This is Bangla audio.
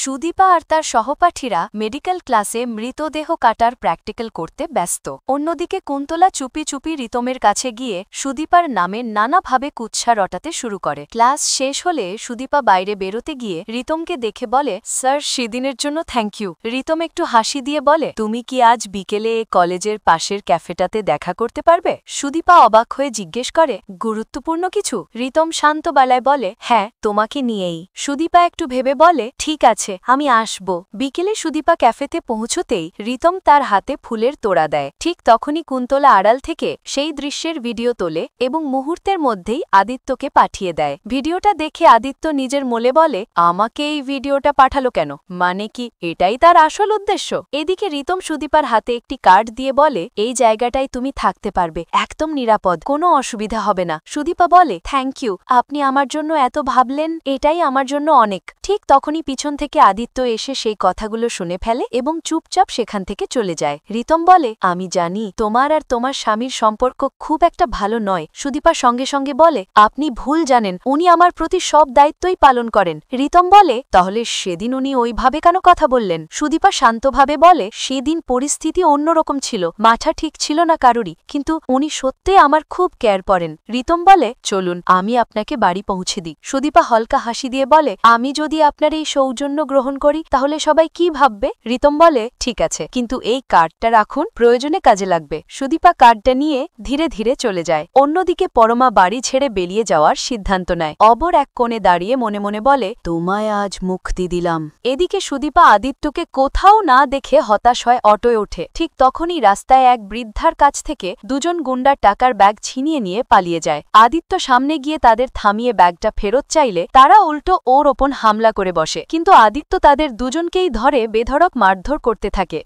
সুদীপা আর তার সহপাঠীরা মেডিকেল ক্লাসে মৃতদেহ কাটার প্র্যাকটিক্যাল করতে ব্যস্ত। অন্যদিকে কুন্তলা চুপি চুপি রিতমের কাছে গিয়ে সুদীপার নামে নানাভাবে কুৎসা রটাতে শুরু করে। ক্লাস শেষ হলে সুদীপা বাইরে বেরোতে গিয়ে রিতমকে দেখে বলে, স্যার, সেদিনের জন্য থ্যাংক ইউ। রিতম একটু হাসি দিয়ে বলে, তুমি কি আজ বিকেলে কলেজের পাশের ক্যাফেটাতে দেখা করতে পারবে? সুদীপা অবাক হয়ে জিজ্ঞেস করে, গুরুত্বপূর্ণ কিছু? রিতম শান্ত গলায় বলে, হ্যাঁ, তোমাকে নিয়েই। সুদীপা একটু ভেবে বলে, ঠিক আছে, আমি আসব। বিকেলে সুদীপা ক্যাফেতে পৌঁছতেই রিতম তার হাতে ফুলের তোড়া দেয়। ঠিক তখনই কুন্তলা আড়াল থেকে সেই দৃশ্যের ভিডিও তোলে এবং মুহূর্তের মধ্যেই আদিত্যকে পাঠিয়ে দেয়। ভিডিওটা দেখে আদিত্য নিজের মনে বলে, আমাকে এই ভিডিওটা পাঠালো কেন? মানে কি এটাই তার আসল উদ্দেশ্য? এদিকে রিতম সুদীপার হাতে একটি কার্ড দিয়ে বলে, এই জায়গাটায় তুমি থাকতে পারবে, একদম নিরাপদ, কোনো অসুবিধা হবে না। সুদীপা বলে, থ্যাংক ইউ, আপনি আমার জন্য এত ভাবলেন, এটাই আমার জন্য অনেক। ঠিক তখনই পিছন থেকে আদিত্য এসে সেই কথাগুলো শুনে ফেলে এবং চুপচাপ সেখান থেকে চলে যায়। রিতম বলে, আমি জানি তোমার আর তোমার স্বামীর সম্পর্ক খুব একটা ভালো নয়। সুদীপা সঙ্গে সঙ্গে বলে, আপনি ভুল জানেন, উনি আমার প্রতি সব দায়িত্বই পালন করেন। রিতম বলে, তাহলে সেদিন উনি ওইভাবে কেন কথা বললেন? সুদীপা শান্তভাবে বলে, সেদিন পরিস্থিতি অন্যরকম ছিল, মাথা ঠিক ছিল না কারুরই, কিন্তু উনি সত্যি আমার খুব কেয়ার করেন। রিতম বলে, চলুন আমি আপনাকে বাড়ি পৌঁছে দিই। সুদীপা হালকা হাসি দিয়ে বলে, আমি যদি আপনার এই সৌজন্য গ্রহণ করি তাহলে সবাই কি ভাববে? রিতম বলে, ঠিক আছে, কিন্তু এই কার্ডটা রাখুন, প্রয়োজনে কাজে লাগবে। সুদীপা কার্ডটা নিয়ে ধীরে ধীরে চলে যায়। অন্যদিকে পরমা বাড়ি ছেড়ে বেরিয়ে যাওয়ার সিদ্ধান্ত নেয়। অবর এক কোণে দাঁড়িয়ে মনে মনে বলে, তোমায় আজ মুক্তি দিলাম। এদিকে সুদীপা আদিত্যকে কোথাও না দেখে হতাশ হয় অটোয় ওঠে। ঠিক তখনই রাস্তায় এক বৃদ্ধার কাছ থেকে দুজন গুন্ডার টাকার ব্যাগ ছিনিয়ে নিয়ে পালিয়ে যায়। আদিত্য সামনে গিয়ে তাদের থামিয়ে ব্যাগটা ফেরত চাইলে তারা উল্টো ওর ওপর হামলা করে বসে, কিন্তু আদিত্য তাদের দুজনকেই ধরে বেধড়ক মারধর করতে থাকে।